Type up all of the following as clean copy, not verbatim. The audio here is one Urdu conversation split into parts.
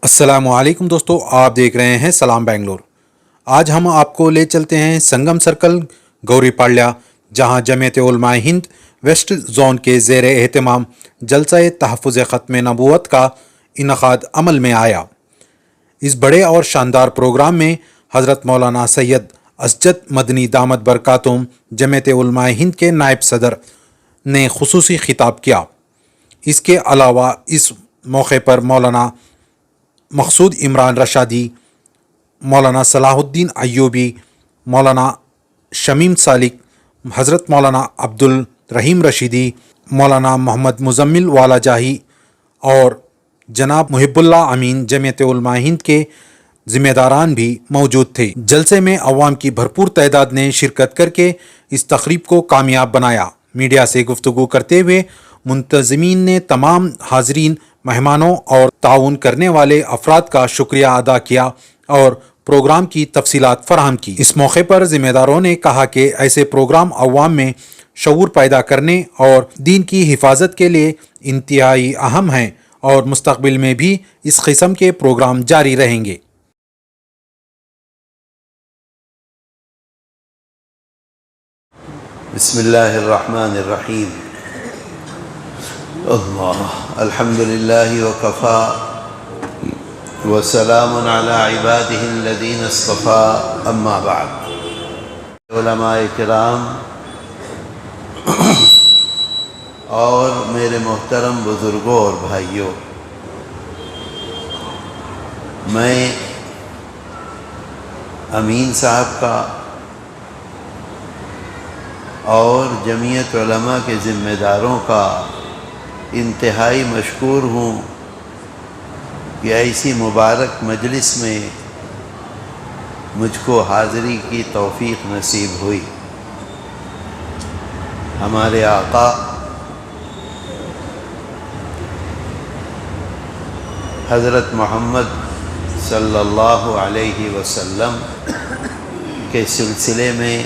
السلام علیکم دوستو، آپ دیکھ رہے ہیں سلام بنگلور۔ آج ہم آپ کو لے چلتے ہیں سنگم سرکل گوری پاڑیا، جہاں جمعیت علماء ہند ویسٹ زون کے زیر اہتمام جلسہ تحفظ ختم نبوت کا انعقاد عمل میں آیا۔ اس بڑے اور شاندار پروگرام میں حضرت مولانا سید اسجد مدنی دامت برکاتہم جمعیت علماء ہند کے نائب صدر نے خصوصی خطاب کیا۔ اس کے علاوہ اس موقع پر مولانا مقصود عمران رشادی، مولانا صلاح الدین ایوبی، مولانا شمیم سالک، حضرت مولانا عبدالرحیم رشیدی، مولانا محمد مزمل والا جاہی اور جناب محب اللہ امین جمعیت علماء ہند کے ذمہ داران بھی موجود تھے۔ جلسے میں عوام کی بھرپور تعداد نے شرکت کر کے اس تقریب کو کامیاب بنایا۔ میڈیا سے گفتگو کرتے ہوئے منتظمین نے تمام حاضرین، مہمانوں اور تعاون کرنے والے افراد کا شکریہ ادا کیا اور پروگرام کی تفصیلات فراہم کی۔ اس موقع پر ذمہ داروں نے کہا کہ ایسے پروگرام عوام میں شعور پیدا کرنے اور دین کی حفاظت کے لیے انتہائی اہم ہیں اور مستقبل میں بھی اس قسم کے پروگرام جاری رہیں گے۔ بسم اللہ الرحمن الرحیم۔ الحمد للہ وکفی وسلام علی عبادہ الذین اصطفی، اما بعد۔ علماء کرام اور میرے محترم بزرگوں اور بھائیوں، میں امین صاحب کا اور جمعیت علماء کے ذمہ داروں کا انتہائی مشکور ہوں کہ ایسی مبارک مجلس میں مجھ کو حاضری کی توفیق نصیب ہوئی۔ ہمارے آقا حضرت محمد صلی اللہ علیہ وسلم کے سلسلے میں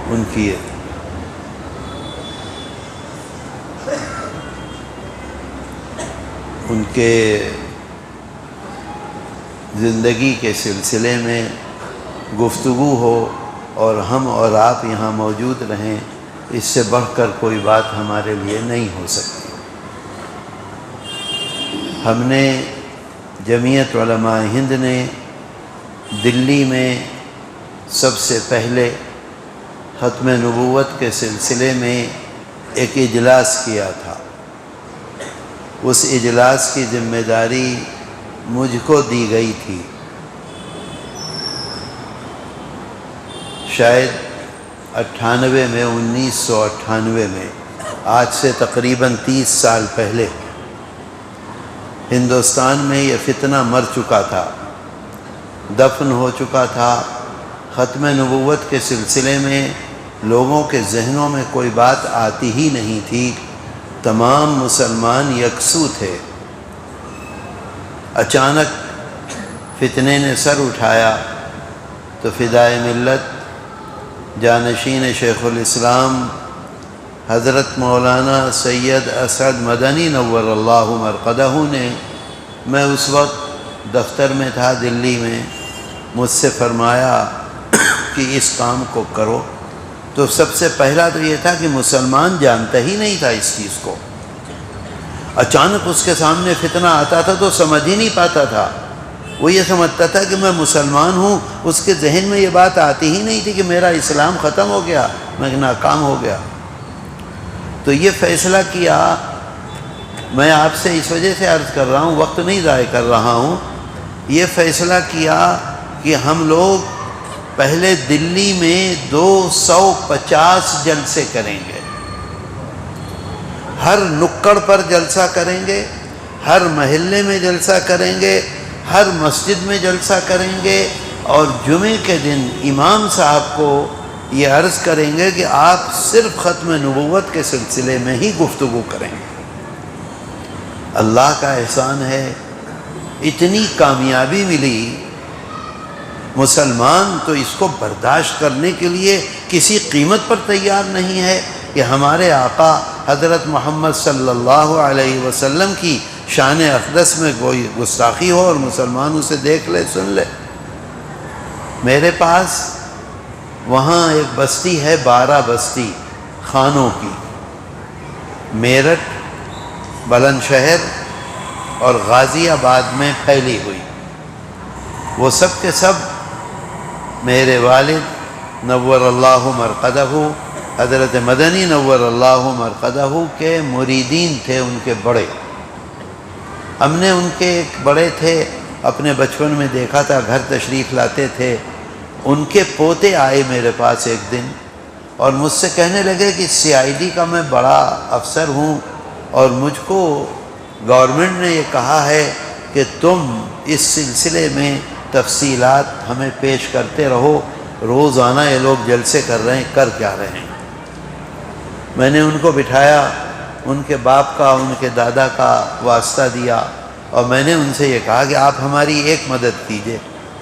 ان کے زندگی کے سلسلے میں گفتگو ہو اور ہم اور آپ یہاں موجود رہیں، اس سے بڑھ کر کوئی بات ہمارے لیے نہیں ہو سکتی۔ ہم نے جمعیت علماء ہند نے دلی میں سب سے پہلے ختم نبوت کے سلسلے میں ایک اجلاس کیا تھا۔ اس اجلاس کی ذمہ داری مجھ کو دی گئی تھی۔ شاید 98 میں 1998 میں، آج سے تقریباً 30 سال پہلے، ہندوستان میں یہ فتنہ مر چکا تھا، دفن ہو چکا تھا۔ ختم نبوت کے سلسلے میں لوگوں کے ذہنوں میں کوئی بات آتی ہی نہیں تھی، تمام مسلمان یکسو تھے۔ اچانک فتنے نے سر اٹھایا تو فدائے ملت جانشین شیخ الاسلام حضرت مولانا سید اسعد مدنی نور اللہ مرقدہ نے، میں اس وقت دفتر میں تھا دلی میں، مجھ سے فرمایا کہ اس کام کو کرو۔ تو سب سے پہلا تو یہ تھا کہ مسلمان جانتا ہی نہیں تھا اس چیز کو۔ اچانک اس کے سامنے فتنہ آتا تھا تو سمجھ ہی نہیں پاتا تھا۔ وہ یہ سمجھتا تھا کہ میں مسلمان ہوں، اس کے ذہن میں یہ بات آتی ہی نہیں تھی کہ میرا اسلام ختم ہو گیا، میں ناکام ہو گیا۔ تو یہ فیصلہ کیا، میں آپ سے اس وجہ سے عرض کر رہا ہوں، وقت نہیں ضائع کر رہا ہوں، یہ فیصلہ کیا کہ ہم لوگ پہلے دلی میں 250 جلسے کریں گے، ہر نکڑ پر جلسہ کریں گے، ہر محلے میں جلسہ کریں گے، ہر مسجد میں جلسہ کریں گے، اور جمعے کے دن امام صاحب کو یہ عرض کریں گے کہ آپ صرف ختم نبوت کے سلسلے میں ہی گفتگو کریں گے۔ اللہ کا احسان ہے، اتنی کامیابی ملی، مسلمان تو اس کو برداشت کرنے کے لیے کسی قیمت پر تیار نہیں ہے کہ ہمارے آقا حضرت محمد صلی اللہ علیہ وسلم کی شان اقدس میں کوئی گستاخی ہو اور مسلمان اسے دیکھ لے، سن لے۔ میرے پاس وہاں ایک بستی ہے، 12 بستی خانوں کی، میرٹھ، بلند شہر اور غازی آباد میں پھیلی ہوئی۔ وہ سب کے سب میرے والد نور اللہ مرقدہ حضرت مدنی نور اللہ مرقدہ کے مریدین تھے، ان کے بڑے۔ ہم نے ان کے ایک بڑے تھے، اپنے بچپن میں دیکھا تھا، گھر تشریف لاتے تھے۔ ان کے پوتے آئے میرے پاس ایک دن اور مجھ سے کہنے لگے کہ CID کا میں بڑا افسر ہوں اور مجھ کو گورنمنٹ نے یہ کہا ہے کہ تم اس سلسلے میں تفصیلات ہمیں پیش کرتے رہو، روزانہ یہ لوگ جلسے کر رہے ہیں، کر کیا رہے ہیں؟ میں نے ان کو بٹھایا، ان کے باپ کا، ان کے دادا کا واسطہ دیا اور میں نے ان سے یہ کہا کہ آپ ہماری ایک مدد کیجئے۔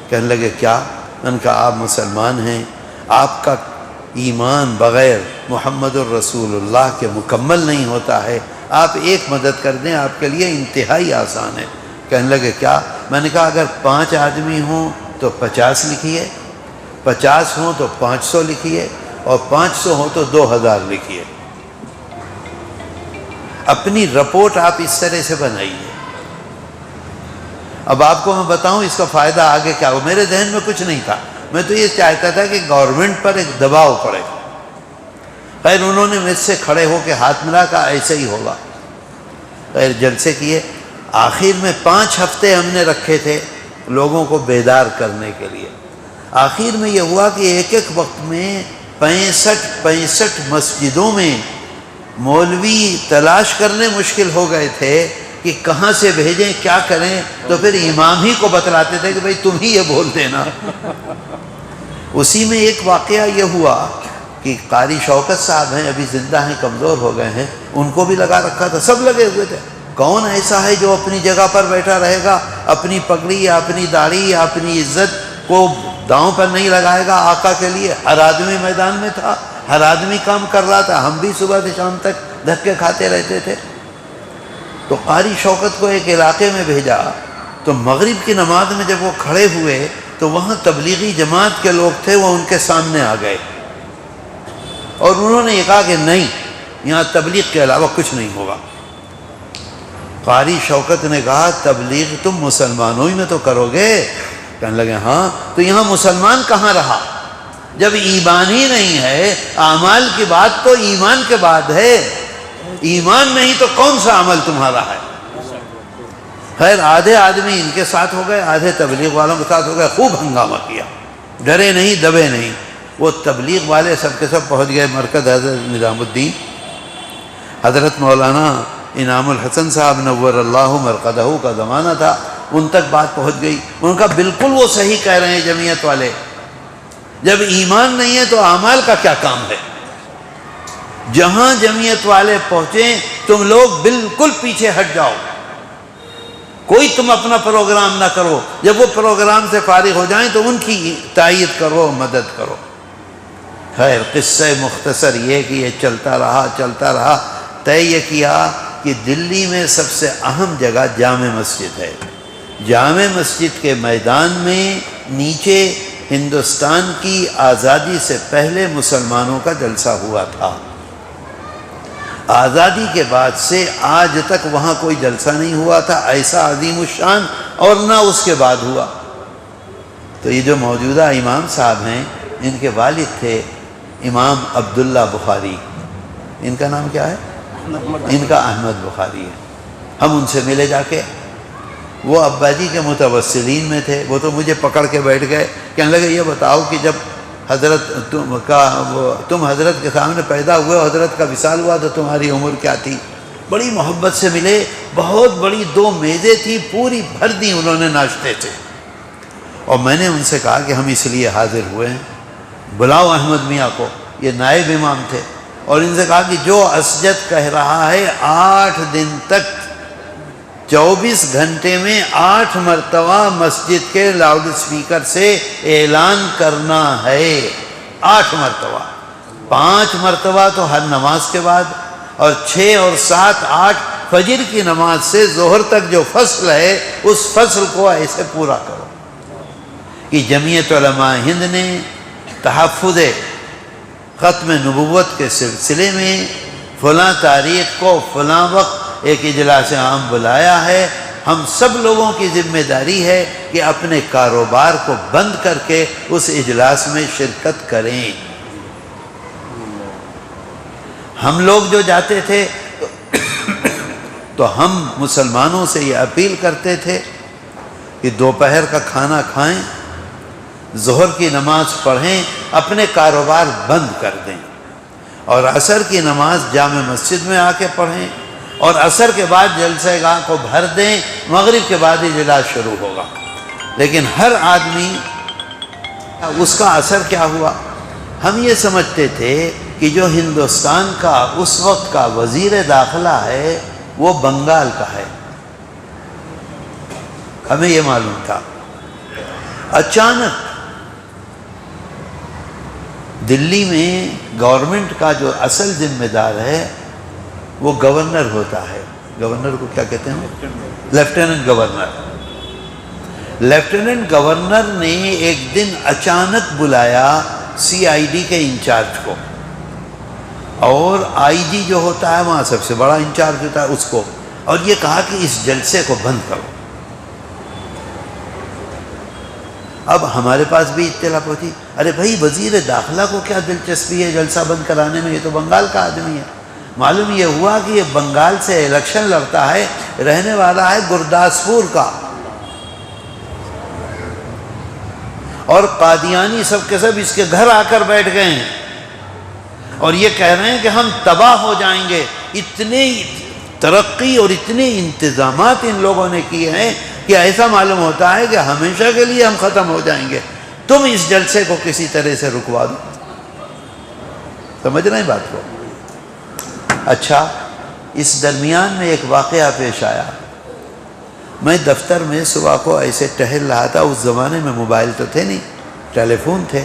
کہنے لگے کیا؟ ان کا آپ مسلمان ہیں، آپ کا ایمان بغیر محمد الرسول اللہ کے مکمل نہیں ہوتا ہے، آپ ایک مدد کر دیں، آپ کے لیے انتہائی آسان ہے۔ کہنے لگے کیا؟ میں نے کہا اگر 5 آدمی ہوں تو 50 لکھیے، 50 ہوں تو 500 لکھیے اور 500 ہوں تو 2000 لکھیے۔ اپنی رپورٹ آپ اس طرح سے بنائیے۔ اب آپ کو میں بتاؤں اس کا فائدہ آگے کیا ہو۔ میرے ذہن میں کچھ نہیں تھا، میں تو یہ چاہتا تھا کہ گورنمنٹ پر ایک دباؤ پڑے۔ خیر انہوں نے مجھ سے کھڑے ہو کے ہاتھ ملا، کہا ایسے ہی ہوگا۔ خیر جلسے کیے، آخر میں 5 ہفتے ہم نے رکھے تھے لوگوں کو بیدار کرنے کے لیے۔ آخر میں یہ ہوا کہ ایک ایک وقت میں 65 مسجدوں میں مولوی تلاش کرنے مشکل ہو گئے تھے کہ کہاں سے بھیجیں، کیا کریں، تو پھر امام ہی کو بتلاتے تھے کہ بھئی تم ہی یہ بول دینا۔ اسی میں ایک واقعہ یہ ہوا کہ قاری شوکت صاحب ہیں، ابھی زندہ ہیں، کمزور ہو گئے ہیں، ان کو بھی لگا رکھا تھا، سب لگے ہوئے تھے۔ کون ایسا ہے جو اپنی جگہ پر بیٹھا رہے گا، اپنی پگڑی یا اپنی داڑھی یا اپنی عزت کو داؤں پر نہیں لگائے گا آقا کے لیے؟ ہر آدمی میدان میں تھا، ہر آدمی کام کر رہا تھا، ہم بھی صبح سے شام تک دھکے کھاتے رہتے تھے۔ تو قاری شوکت کو ایک علاقے میں بھیجا، تو مغرب کی نماز میں جب وہ کھڑے ہوئے تو وہاں تبلیغی جماعت کے لوگ تھے، وہ ان کے سامنے آ گئے اور انہوں نے یہ کہا کہ نہیں، یہاں تبلیغ کے علاوہ کچھ نہیں ہوگا۔ قاری شوکت نے کہا تبلیغ تم مسلمانوں ہی میں تو کرو گے؟ کہنے لگے ہاں۔ تو یہاں مسلمان کہاں رہا جب ایمان ہی نہیں ہے؟ اعمال کی بات تو ایمان کے بعد ہے، ایمان نہیں تو کون سا عمل تمہارا ہے؟ خیر آدھے آدمی ان کے ساتھ ہو گئے، آدھے تبلیغ والوں کے ساتھ ہو گئے، خوب ہنگامہ کیا، ڈرے نہیں دبے نہیں۔ وہ تبلیغ والے سب کے سب پہنچ گئے مرکز حضرت نظام الدین، حضرت مولانا انعام الحسن صاحب نور اللہ مرقدہ کا زمانہ تھا، ان تک بات پہنچ گئی۔ ان کا بالکل وہ صحیح کہہ رہے ہیں جمعیت والے، جب ایمان نہیں ہے تو اعمال کا کیا کام ہے؟ جہاں جمعیت والے پہنچے تم لوگ بالکل پیچھے ہٹ جاؤ، کوئی تم اپنا پروگرام نہ کرو، جب وہ پروگرام سے فارغ ہو جائیں تو ان کی تائید کرو، مدد کرو۔ خیر قصہ مختصر یہ کہ یہ چلتا رہا، طے یہ کیا کہ دلی میں سب سے اہم جگہ جامع مسجد ہے۔ جامع مسجد کے میدان میں نیچے ہندوستان کی آزادی سے پہلے مسلمانوں کا جلسہ ہوا تھا، آزادی کے بعد سے آج تک وہاں کوئی جلسہ نہیں ہوا تھا ایسا عظیم الشان، اور نہ اس کے بعد ہوا۔ تو یہ جو موجودہ امام صاحب ہیں، ان کے والد تھے امام عبداللہ بخاری، ان کا نام کیا ہے؟ ان کا احمد بخاری ہے۔ ہم ان سے ملے جا کے، وہ ابا جی کے متوسلین میں تھے، وہ تو مجھے پکڑ کے بیٹھ گئے، کہنے لگے یہ بتاؤ کہ جب تم حضرت کے سامنے پیدا ہوئے، حضرت کا وصال ہوا تو تمہاری عمر کیا تھی؟ بڑی محبت سے ملے، بہت بڑی 2 میزیں تھی، پوری بھر دی انہوں نے ناشتے سے۔ اور میں نے ان سے کہا کہ ہم اس لیے حاضر ہوئے ہیں، بلاؤ احمد میاں کو، یہ نائب امام تھے، اور ان سے کہا کہ جو اسجد کہہ رہا ہے 8 دن تک 24 گھنٹے میں 8 مرتبہ مسجد کے لاؤڈ اسپیکر سے اعلان کرنا ہے، 8 مرتبہ، 5 مرتبہ تو ہر نماز کے بعد، اور 6 اور 7 8 فجر کی نماز سے ظہر تک جو فصل ہے اس فصل کو ایسے پورا کرو. کہ جمعیت علماء ہند نے تحفظ ختم نبوت کے سلسلے میں فلاں تاریخ کو فلاں وقت ایک اجلاس عام بلایا ہے. ہم سب لوگوں کی ذمہ داری ہے کہ اپنے کاروبار کو بند کر کے اس اجلاس میں شرکت کریں. ہم لوگ جو جاتے تھے تو ہم مسلمانوں سے یہ اپیل کرتے تھے کہ دوپہر کا کھانا کھائیں، ظہر کی نماز پڑھیں، اپنے کاروبار بند کر دیں، اور عصر کی نماز جامع مسجد میں آ کے پڑھیں، اور عصر کے بعد جلسہ گاہ کو بھر دیں. مغرب کے بعد اجلاس شروع ہوگا. لیکن ہر آدمی اس کا اثر کیا ہوا؟ ہم یہ سمجھتے تھے کہ جو ہندوستان کا اس وقت کا وزیر داخلہ ہے وہ بنگال کا ہے. ہمیں یہ معلوم تھا. اچانک دلی میں گورنمنٹ کا جو اصل ذمہ دار ہے وہ گورنر ہوتا ہے. گورنر کو کیا کہتے ہیں؟ Lieutenant governor. لیفٹیننٹ گورنر نے ایک دن اچانک بلایا سی آئی ڈی کے انچارج کو، اور آئی جی جو ہوتا ہے وہاں سب سے بڑا انچارج ہوتا ہے اس کو، اور یہ کہا کہ اس جلسے کو بند کرو. اب ہمارے پاس بھی اطلاع پہنچی، ارے بھائی وزیر داخلہ کو کیا دلچسپی ہے جلسہ بند کرانے میں؟ یہ تو بنگال کا آدمی ہے. معلوم یہ ہوا کہ یہ بنگال سے الیکشن لڑتا ہے، رہنے والا ہے گرداسپور کا، اور قادیانی سب کے سب اس کے گھر آ کر بیٹھ گئے ہیں اور یہ کہہ رہے ہیں کہ ہم تباہ ہو جائیں گے. اتنے ترقی اور اتنے انتظامات ان لوگوں نے کیے ہیں کہ ایسا معلوم ہوتا ہے کہ ہمیشہ کے لیے ہم ختم ہو جائیں گے. تم اس جلسے کو کسی طرح سے رکوا دو. سمجھ رہے ہیں بات کو؟ اچھا، اس درمیان میں ایک واقعہ پیش آیا. میں دفتر میں صبح کو ایسے ٹہل رہا تھا. اس زمانے میں موبائل تو تھے نہیں، ٹیلی فون تھے.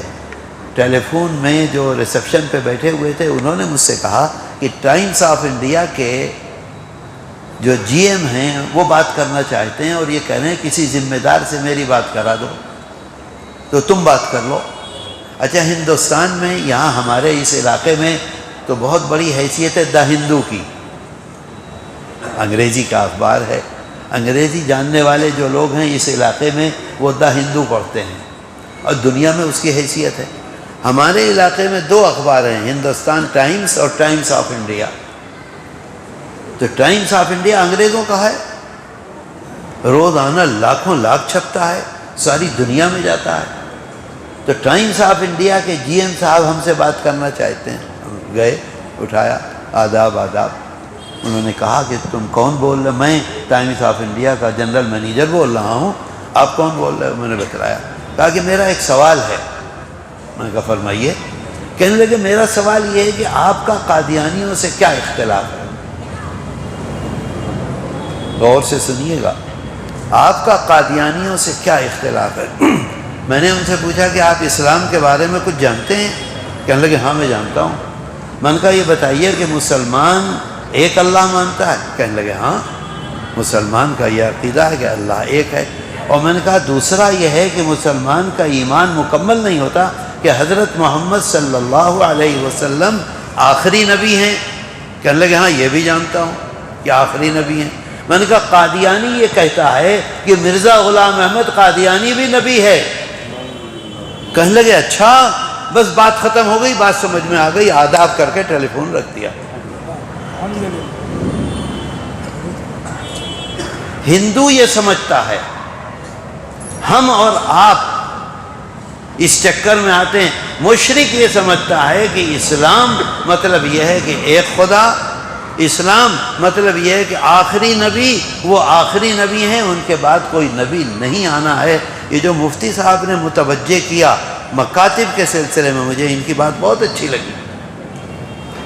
ٹیلی فون میں جو ریسیپشن پہ بیٹھے ہوئے تھے انہوں نے مجھ سے کہا کہ ٹائمز آف انڈیا کے جو جی ایم ہیں وہ بات کرنا چاہتے ہیں، اور یہ کہہ رہے ہیں کسی ذمہ دار سے میری بات کرا دو، تو تم بات کر لو. اچھا، ہندوستان میں یہاں ہمارے اس علاقے میں تو بہت بڑی حیثیت ہے دا ہندو کی. انگریزی کا اخبار ہے. انگریزی جاننے والے جو لوگ ہیں اس علاقے میں وہ دا ہندو پڑھتے ہیں، اور دنیا میں اس کی حیثیت ہے. ہمارے علاقے میں دو اخبار ہیں، ہندوستان ٹائمز اور ٹائمز آف انڈیا. تو ٹائمز آف انڈیا انگریزوں کا ہے، روزانہ لاکھوں لاکھ چھپتا ہے، ساری دنیا میں جاتا ہے. تو ٹائمز آف انڈیا کے جی ایم صاحب ہم سے بات کرنا چاہتے ہیں. ہم گئے، اٹھایا، آداب آداب. انہوں نے کہا کہ تم کون بول رہے؟ میں ٹائمز آف انڈیا کا جنرل مینیجر بول رہا ہوں. آپ کون بول رہے ہو؟ میں نے بتلایا. کہا کہ میرا ایک سوال ہے. میں نے کہا فرمائیے. کہنے لگے میرا سوال یہ ہے کہ آپ کا قادیانیوں سے کیا اختلاف ہے؟ غور سے سنیے گا. آپ کا قادیانیوں سے کیا اختلاف ہے؟ میں نے ان سے پوچھا کہ آپ اسلام کے بارے میں کچھ جانتے ہیں؟ کہنے لگے ہاں میں جانتا ہوں. میں نے کہا یہ بتائیے کہ مسلمان ایک اللہ مانتا ہے؟ کہنے لگے ہاں، مسلمان کا یہ عقیدہ ہے کہ اللہ ایک ہے. اور میں نے کہا دوسرا یہ ہے کہ مسلمان کا ایمان مکمل نہیں ہوتا کہ حضرت محمد صلی اللہ علیہ وسلم آخری نبی ہیں. کہنے لگے ہاں یہ بھی جانتا ہوں کہ آخری نبی ہیں. میں نے کہا قادیانی یہ کہتا ہے کہ مرزا غلام احمد قادیانی بھی نبی ہے. کہنے لگے اچھا، بس بات ختم ہو گئی، بات سمجھ میں آ گئی. آداب کر کے ٹیلی فون رکھ دیا. ہندو یہ سمجھتا ہے، ہم اور آپ اس چکر میں آتے ہیں. مشرک یہ سمجھتا ہے کہ اسلام مطلب یہ ہے کہ ایک خدا، اسلام مطلب یہ ہے کہ آخری نبی وہ آخری نبی ہیں، ان کے بعد کوئی نبی نہیں آنا ہے. یہ جو مفتی صاحب نے متوجہ کیا مکاتب کے سلسلے میں، مجھے ان کی بات بہت اچھی لگی.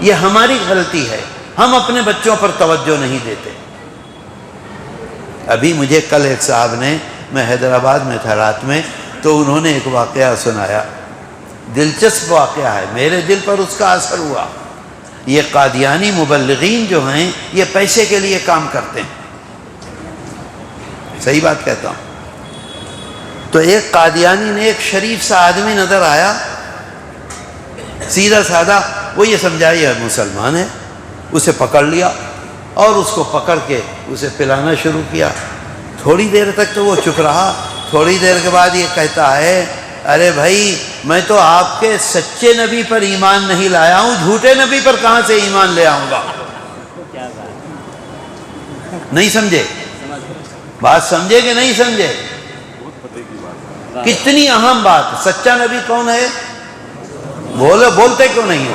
یہ ہماری غلطی ہے، ہم اپنے بچوں پر توجہ نہیں دیتے. ابھی مجھے کل ایک صاحب نے، میں حیدرآباد میں تھا رات میں، تو انہوں نے ایک واقعہ سنایا. دلچسپ واقعہ ہے، میرے دل پر اس کا اثر ہوا. یہ قادیانی مبلغین جو ہیں یہ پیسے کے لیے کام کرتے ہیں، صحیح بات کہتا ہوں۔ تو ایک قادیانی نے ایک شریف سا آدمی نظر آیا، سیدھا سادہ، وہ یہ سمجھا یہ مسلمان ہے، اسے پکڑ لیا اور اس کو پکڑ کے اسے پلانا شروع کیا۔ تھوڑی دیر تک تو وہ چپ رہا، تھوڑی دیر کے بعد یہ کہتا ہے ارے بھائی میں تو آپ کے سچے نبی پر ایمان نہیں لایا ہوں، جھوٹے نبی پر کہاں سے ایمان لے آؤں گا؟ نہیں سمجھے بات؟ سمجھے کہ نہیں سمجھے؟ کتنی اہم بات۔ سچا نبی کون ہے؟ بولتے کیوں نہیں ہے؟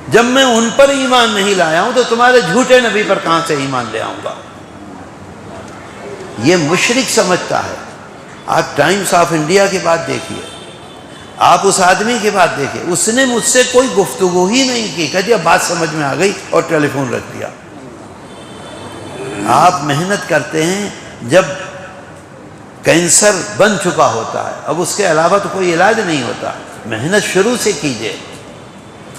جب میں ان پر ایمان نہیں لایا ہوں تو تمہارے جھوٹے نبی پر کہاں سے ایمان لے آؤں گا؟ یہ مشرک سمجھتا ہے۔ آپ ٹائمز آف انڈیا کی بات دیکھیے، آپ اس آدمی کی بات دیکھیے، اس نے مجھ سے کوئی گفتگو ہی نہیں کی، کہہ دیا بات سمجھ میں آ گئی اور ٹیلی فون رکھ دیا۔ آپ محنت کرتے ہیں، جب کینسر بن چکا ہوتا ہے، اب اس کے علاوہ تو کوئی علاج نہیں ہوتا، محنت شروع سے کیجئے۔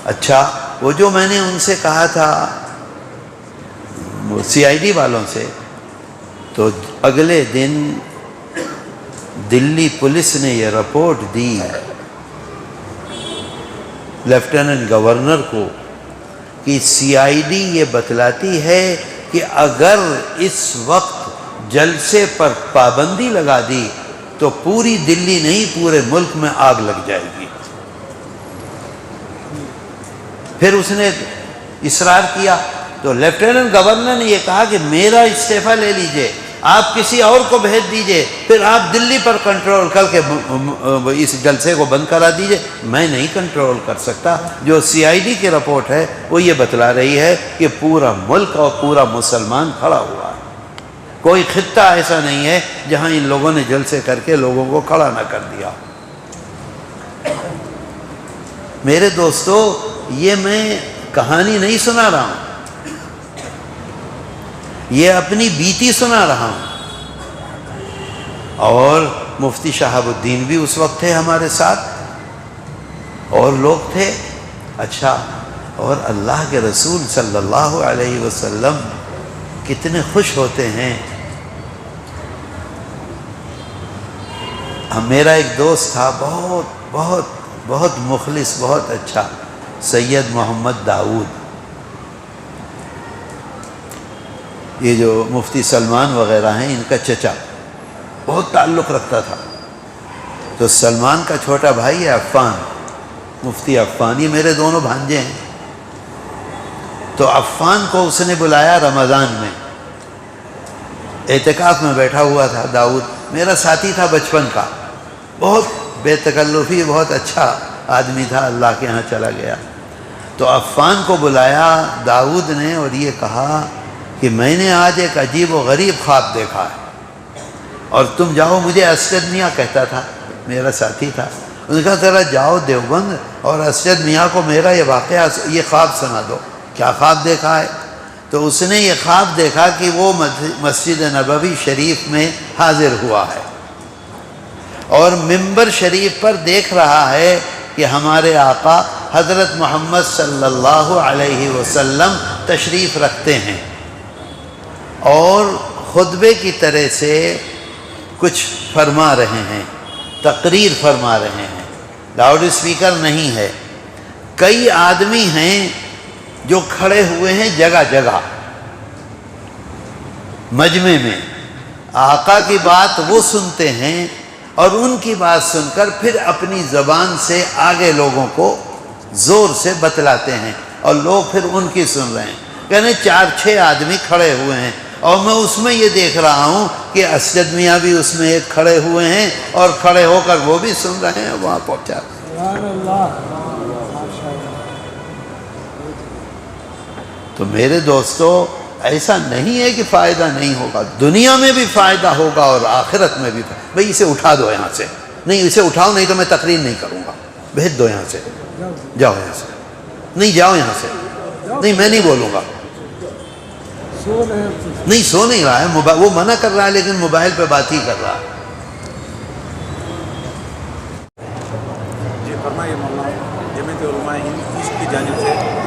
اچھا، وہ جو میں نے ان سے کہا تھا سی آئی ڈی والوں سے، تو اگلے دن دلی پولیس نے یہ رپورٹ دی لیفٹیننٹ گورنر کو کہ سی آئی ڈی یہ بتلاتی ہے کہ اگر اس وقت جلسے پر پابندی لگا دی تو پوری دلی نہیں پورے ملک میں آگ لگ جائے گی۔ پھر اس نے اصرار کیا تو لیفٹیننٹ گورنر نے یہ کہا کہ میرا استعفیٰ لے لیجئے، آپ کسی اور کو بھیج دیجئے، پھر آپ دلی پر کنٹرول کر کے اس جلسے کو بند کرا دیجئے۔ میں نہیں کنٹرول کر سکتا، جو سی آئی ڈی کی رپورٹ ہے وہ یہ بتلا رہی ہے کہ پورا ملک اور پورا مسلمان کھڑا ہوا ہے، کوئی خطہ ایسا نہیں ہے جہاں ان لوگوں نے جلسے کر کے لوگوں کو کھڑا نہ کر دیا۔ میرے دوستو، یہ میں کہانی نہیں سنا رہا ہوں، یہ اپنی بیتی سنا رہا ہوں۔ اور مفتی شہاب الدین بھی اس وقت تھے ہمارے ساتھ، اور لوگ تھے۔ اچھا، اور اللہ کے رسول صلی اللہ علیہ وسلم کتنے خوش ہوتے ہیں۔ میرا ایک دوست تھا، بہت بہت بہت مخلص، بہت اچھا، سید محمد داؤد۔ یہ جو مفتی سلمان وغیرہ ہیں، ان کا چچا بہت تعلق رکھتا تھا۔ تو سلمان کا چھوٹا بھائی ہے عفان، مفتی عفان، یہ میرے دونوں بھانجے ہیں۔ تو عفان کو اس نے بلایا رمضان میں، اعتکاف میں بیٹھا ہوا تھا۔ داؤد میرا ساتھی تھا بچپن کا، بہت بے تکلفی، بہت اچھا آدمی تھا، اللہ کے ہاں چلا گیا۔ تو عفان کو بلایا داؤد نے اور یہ کہا کہ میں نے آج ایک عجیب و غریب خواب دیکھا ہے، اور تم جاؤ، مجھے اسجد میاں کہتا تھا، میرا ساتھی تھا، انہوں نے کہا ذرا جاؤ دیوبند اور اسجد میاں کو میرا یہ واقعہ، یہ خواب سنا دو، کیا خواب دیکھا ہے؟ تو اس نے یہ خواب دیکھا کہ وہ مسجد نبوی شریف میں حاضر ہوا ہے اور ممبر شریف پر دیکھ رہا ہے کہ ہمارے آقا حضرت محمد صلی اللہ علیہ وسلم تشریف رکھتے ہیں، اور خطبے کی طرح سے کچھ فرما رہے ہیں، تقریر فرما رہے ہیں، لاؤڈ اسپیکر نہیں ہے۔ کئی آدمی ہیں جو کھڑے ہوئے ہیں جگہ جگہ مجمع میں، آقا کی بات وہ سنتے ہیں اور ان کی بات سن کر پھر اپنی زبان سے آگے لوگوں کو زور سے بتلاتے ہیں، اور لوگ پھر ان کی سن رہے ہیں۔ یعنی 4-6 آدمی کھڑے ہوئے ہیں، اور میں اس میں یہ دیکھ رہا ہوں کہ اسجد میاں بھی اس میں ایک کھڑے ہوئے ہیں، اور کھڑے ہو کر وہ بھی سن رہے ہیں، وہاں پہنچا۔ تو میرے دوستو، ایسا نہیں ہے کہ فائدہ نہیں ہوگا، دنیا میں بھی فائدہ ہوگا اور آخرت میں بھی۔ بھئی اسے اٹھا دو یہاں سے، نہیں اسے اٹھاؤ، نہیں تو میں تقریر نہیں کروں گا، بھیج دو یہاں سے، جاؤ یہاں سے، نہیں جاؤ یہاں سے، نہیں میں نہیں بولوں گا، نہیں سو نہیں رہا ہے، وہ منع کر رہا ہے لیکن موبائل پہ بات ہی کر رہا ہے۔ جی فرمائیے مولانا، جمعیت علماء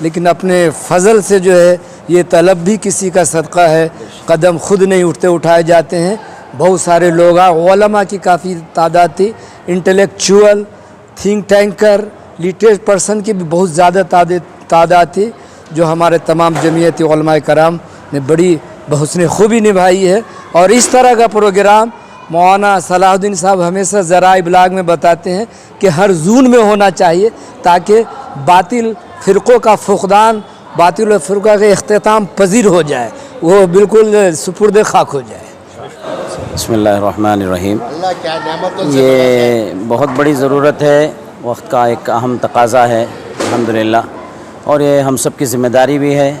لیکن اپنے فضل سے جو ہے یہ طلب بھی کسی کا صدقہ ہے، قدم خود نہیں اٹھتے اٹھائے جاتے ہیں۔ بہت سارے لوگ علماء کی کافی تعداد تھی، intellectual, think tanker, literate person کی بھی بہت زیادہ تعداد تھی، جو ہمارے تمام جمعیت علماء کرام نے بڑی بحسن خوبی نبھائی ہے۔ اور اس طرح کا پروگرام مولانا صلاح الدین صاحب ہمیشہ ذرائع ابلاغ میں بتاتے ہیں کہ ہر زون میں ہونا چاہیے، تاکہ باطل فرقوں کا فقدان، باطل فرقہ کا اختتام پذیر ہو جائے، وہ بالکل سپرد خاک ہو جائے۔ بسم اللہ الرحمن الرحیم۔ یہ بہت بڑی ضرورت ہے، وقت کا ایک اہم تقاضا ہے الحمدللہ، اور یہ ہم سب کی ذمہ داری بھی ہے۔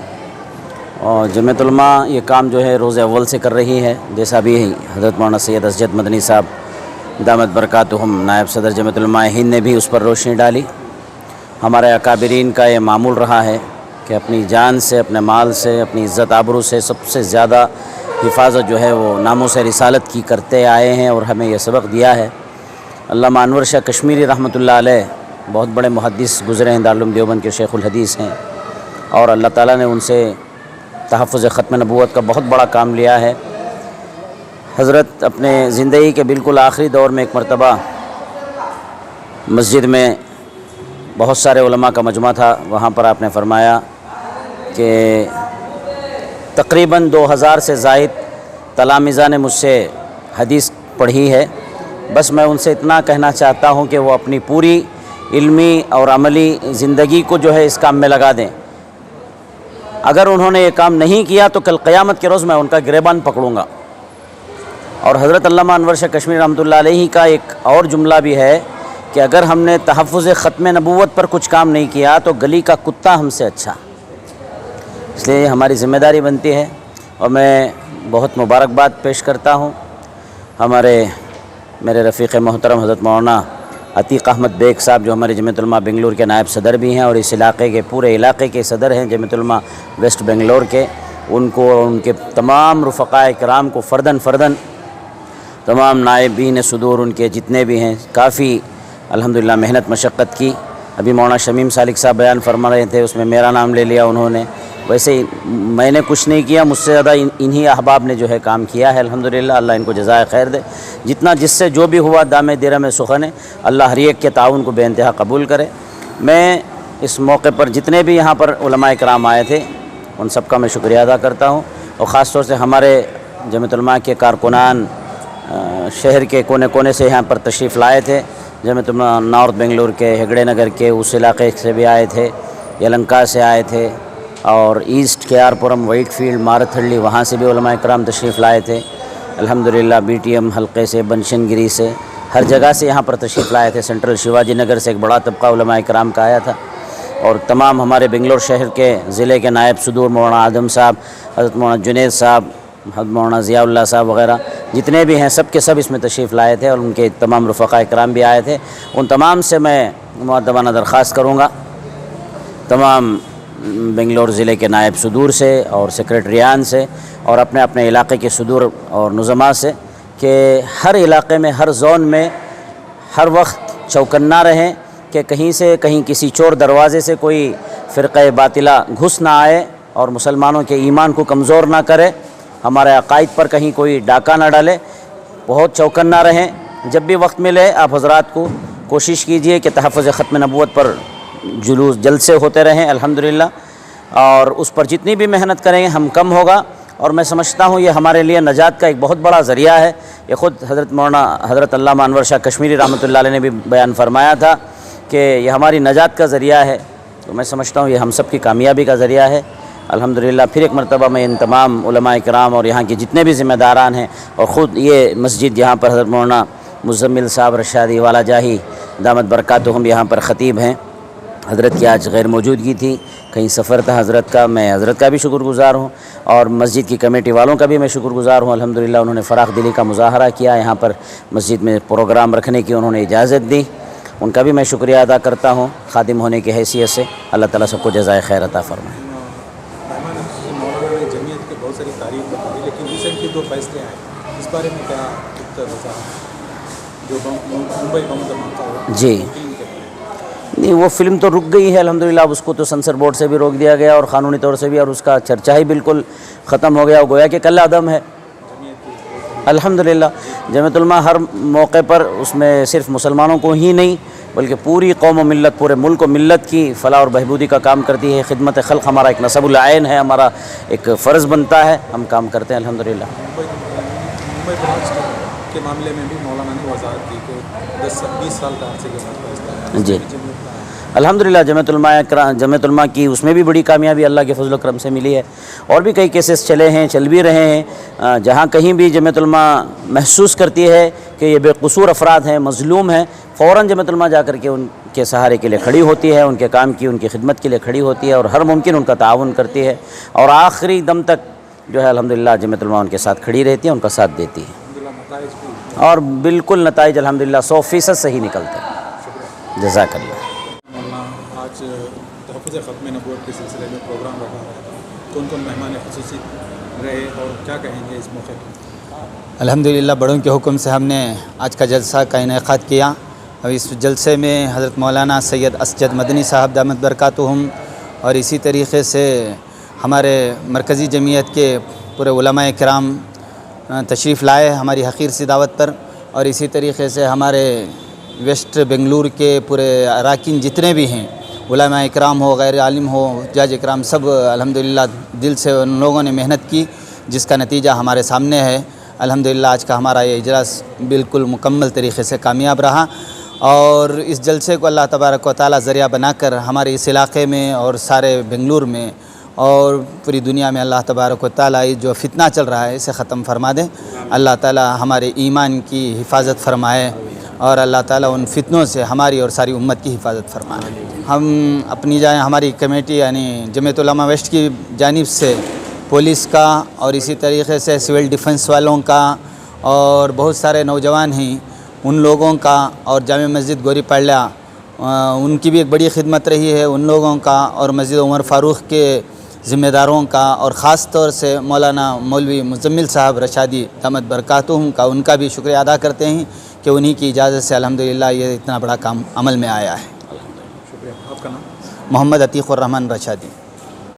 اور جمعیت علماء یہ کام جو ہے روز اول سے کر رہی ہے، جیسا بھی حضرت مولانا سید اسجد مدنی صاحب دامت برکاتہم نائب صدر جمعیت علماء ہند نے بھی اس پر روشنی ڈالی۔ ہمارے اکابرین کا یہ معمول رہا ہے کہ اپنی جان سے، اپنے مال سے، اپنی عزت آبرو سے سب سے زیادہ حفاظت جو ہے وہ ناموس رسالت کی کرتے آئے ہیں، اور ہمیں یہ سبق دیا ہے۔ علامہ انور شاہ کشمیری رحمۃ اللہ علیہ بہت بڑے محدث گزرے ہیں، دارالعلوم دیوبند کے شیخ الحدیث ہیں، اور اللہ تعالیٰ نے ان سے تحفظ ختم نبوت کا بہت بڑا کام لیا ہے۔ حضرت اپنے زندگی کے بالکل آخری دور میں ایک مرتبہ مسجد میں بہت سارے علماء کا مجمع تھا، وہاں پر آپ نے فرمایا کہ تقریباً 2000 سے زائد تلامذہ نے مجھ سے حدیث پڑھی ہے، بس میں ان سے اتنا کہنا چاہتا ہوں کہ وہ اپنی پوری علمی اور عملی زندگی کو جو ہے اس کام میں لگا دیں۔ اگر انہوں نے یہ کام نہیں کیا تو کل قیامت کے روز میں ان کا گریبان پکڑوں گا۔ اور حضرت علامہ انور شاہ کشمیری رحمۃ اللہ علیہ کا ایک اور جملہ بھی ہے کہ اگر ہم نے تحفظ ختم نبوت پر کچھ کام نہیں کیا تو گلی کا کتا ہم سے اچھا۔ اس لیے ہماری ذمہ داری بنتی ہے، اور میں بہت مبارکباد پیش کرتا ہوں میرے رفیق محترم حضرت مولانا عتیق احمد بیگ صاحب، جو ہمارے جمعیت علماء بنگلور کے نائب صدر بھی ہیں، اور اس علاقے کے پورے علاقے کے صدر ہیں جمعیت علماء ویسٹ بنگلور کے۔ ان کو اور ان کے تمام رفقائے کرام کو فرداً تمام نائبین صدور ان کے جتنے بھی ہیں، کافی الحمدللہ محنت مشقت کی۔ ابھی مولانا شمیم سالک صاحب بیان فرما رہے تھے، اس میں میرا نام لے لیا انہوں نے۔ ویسے ہی میں نے کچھ نہیں کیا، مجھ سے زیادہ انہی احباب نے جو ہے کام کیا ہے الحمدللہ۔ اللہ ان کو جزائے خیر دے، جتنا جس سے جو بھی ہوا دام درہم سخن ہے، اللہ ہر ایک کے تعاون کو بے انتہا قبول کرے۔ میں اس موقع پر جتنے بھی یہاں پر علماء کرام آئے تھے ان سب کا میں شکریہ ادا کرتا ہوں، اور خاص طور سے ہمارے جمعیت علماء کے کارکنان شہر کے کونے کونے سے یہاں پر تشریف لائے تھے۔ جمعیت علماء نارتھ بنگلور کے ہگڑے نگر کے اس علاقے سے بھی آئے تھے، یلنکا سے آئے تھے، اور ایسٹ کے آر پورم، وائٹ فیلڈ، مارتھڑی، وہاں سے بھی علماء کرام تشریف لائے تھے الحمدللہ۔ بی ٹی ایم حلقے سے، بنشن گری سے، ہر جگہ سے یہاں پر تشریف لائے تھے۔ سینٹرل شیواجی نگر سے ایک بڑا طبقہ علماء کرام کا آیا تھا، اور تمام ہمارے بنگلور شہر کے ضلع کے نائب صدور مولانا آدم صاحب، حضرت مولانا جنید صاحب، حضرت مولانا ضیاء اللہ صاحب وغیرہ جتنے بھی ہیں، سب کے سب اس میں تشریف لائے تھے، اور ان کے تمام رفقاء کرام بھی آئے تھے۔ ان تمام سے میں مؤدبانہ درخواست کروں گا، تمام بنگلور ضلع کے نائب صدور سے اور سیکریٹریان سے، اور اپنے اپنے علاقے کے صدور اور نظماء سے، کہ ہر علاقے میں، ہر زون میں ہر وقت چوکنا رہیں کہ کہیں سے، کہیں کسی چور دروازے سے کوئی فرقہ باطلہ گھس نہ آئے اور مسلمانوں کے ایمان کو کمزور نہ کرے، ہمارے عقائد پر کہیں کوئی ڈاکہ نہ ڈالے۔ بہت چوکنا رہیں۔ جب بھی وقت ملے آپ حضرات کو کوشش کیجئے کہ تحفظ ختم نبوت پر جلوس جلسے ہوتے رہیں الحمدللہ، اور اس پر جتنی بھی محنت کریں گے ہم کم ہوگا۔ اور میں سمجھتا ہوں یہ ہمارے لیے نجات کا ایک بہت بڑا ذریعہ ہے۔ یہ خود حضرت علامہ انور شاہ کشمیری رحمۃ اللہ علیہ نے بھی بیان فرمایا تھا کہ یہ ہماری نجات کا ذریعہ ہے، تو میں سمجھتا ہوں یہ ہم سب کی کامیابی کا ذریعہ ہے الحمدللہ۔ پھر ایک مرتبہ میں ان تمام علماء کرام اور یہاں کے جتنے بھی ذمہ داران ہیں، اور خود یہ مسجد یہاں پر حضرت مولانا مزمل صاحب رشادی والا جاہی دامت برکاتہم یہاں پر خطیب ہیں، حضرت کی آج غیر موجودگی تھی، کہیں سفر تھا حضرت کا، میں حضرت کا بھی شکر گزار ہوں، اور مسجد کی کمیٹی والوں کا بھی میں شکر گزار ہوں الحمدللہ۔ انہوں نے فراخ دلی کا مظاہرہ کیا، یہاں پر مسجد میں پروگرام رکھنے کی انہوں نے اجازت دی، ان کا بھی میں شکریہ ادا کرتا ہوں خادم ہونے کی حیثیت سے۔ اللہ تعالیٰ سب کو جزائے خیر عطا فرمائے۔ مولانا نے جمعیت کے بہت ساری تعریف بتائی، لیکن ریسنٹلی 2 فیصلے آئے، اس بارے میں کیا جو ممبئی بم دھماکہ ہوا؟ جی، نہیں وہ فلم تو رک گئی ہے الحمدللہ، اب اس کو تو سنسر بورڈ سے بھی روک دیا گیا اور قانونی طور سے بھی، اور اس کا چرچا ہی بالکل ختم ہو گیا، گویا کہ کل عدم ہے الحمدللہ۔ جمعیت علماء ہر موقع پر اس میں صرف مسلمانوں کو ہی نہیں بلکہ پوری قوم و ملت، پورے ملک و ملت کی فلاح اور بہبودی کا کام کرتی ہے۔ خدمت خلق ہمارا ایک نصب العین ہے، ہمارا ایک فرض بنتا ہے، ہم کام کرتے ہیں الحمدللہ۔ ممبئی برانچ کے معاملے میں بھی مولانا نے وضاحت کی کہ 10-20 سال کا عرصے کے بعد فیصلہ ہے۔ جی الحمدللہ جمعیت علماء کی اس میں بھی بڑی کامیابی اللہ کے فضل و کرم سے ملی ہے، اور بھی کئی کیسز چلے ہیں، چل بھی رہے ہیں، جہاں کہیں بھی جمعیت علماء محسوس کرتی ہے کہ یہ بے قصور افراد ہیں، مظلوم ہیں، فوراً جمعیت علماء جا کر کے ان کے سہارے کے لیے کھڑی ہوتی ہے، ان کے کام کی، ان کی خدمت کے لیے کھڑی ہوتی ہے، اور ہر ممکن ان کا تعاون کرتی ہے، اور آخری دم تک جو ہے الحمدللہ جمعیت علماء ان کے ساتھ کھڑی رہتی ہے، ان کا ساتھ دیتی ہے، اور بالکل نتائج الحمدللہ 100% صحیح نکلتے ہیں۔ جزاک اللہ۔ مولانا آج تحفظ ختم نبوت کے سلسلے میں پروگرام رکھا ہے، کون کون مہمان خصوصی رہے اور کیا کہیں گے اس موقع پر؟ الحمدللہ بڑوں کے حکم سے ہم نے آج کا جلسہ کا انعقاد کیا، اور اس جلسے میں حضرت مولانا سید اسجد مدنی صاحب دامت برکاتہم، اور اسی طریقے سے ہمارے مرکزی جمعیت کے پورے علماء کرام تشریف لائے ہماری حقیر سی دعوت پر، اور اسی طریقے سے ہمارے ویسٹ بنگلور کے پورے اراکین جتنے بھی ہیں، علماء اکرام ہو، غیر عالم ہو، جج اکرام، سب الحمدللہ دل سے ان لوگوں نے محنت کی، جس کا نتیجہ ہمارے سامنے ہے۔ الحمدللہ آج کا ہمارا یہ اجلاس بالکل مکمل طریقے سے کامیاب رہا، اور اس جلسے کو اللہ تبارک و تعالی ذریعہ بنا کر ہمارے اس علاقے میں اور سارے بنگلور میں اور پوری دنیا میں اللہ تبارک و تعالی جو فتنہ چل رہا ہے اسے ختم فرما دے۔ اللہ تعالی ہمارے ایمان کی حفاظت فرمائے، اور اللہ تعالیٰ ان فتنوں سے ہماری اور ساری امت کی حفاظت فرمائے۔ ہم اپنی جائیں ہماری کمیٹی یعنی جمعیت علماء ویسٹ کی جانب سے پولیس کا، اور اسی طریقے سے سول ڈیفنس والوں کا، اور بہت سارے نوجوان ہیں ان لوگوں کا، اور جامع مسجد گوری پاڑیا ان کی بھی ایک بڑی خدمت رہی ہے ان لوگوں کا، اور مسجد عمر فاروق کے ذمہ داروں کا، اور خاص طور سے مولانا مولوی مزمل صاحب رشادی دامت برکاتہم کا، ان کا بھی شکریہ ادا کرتے ہیں کہ انہی کی اجازت سے الحمدللہ یہ اتنا بڑا کام عمل میں آیا ہے۔ شکریہ۔ آپ کا نام؟ محمد عتیق الرحمن رشادی۔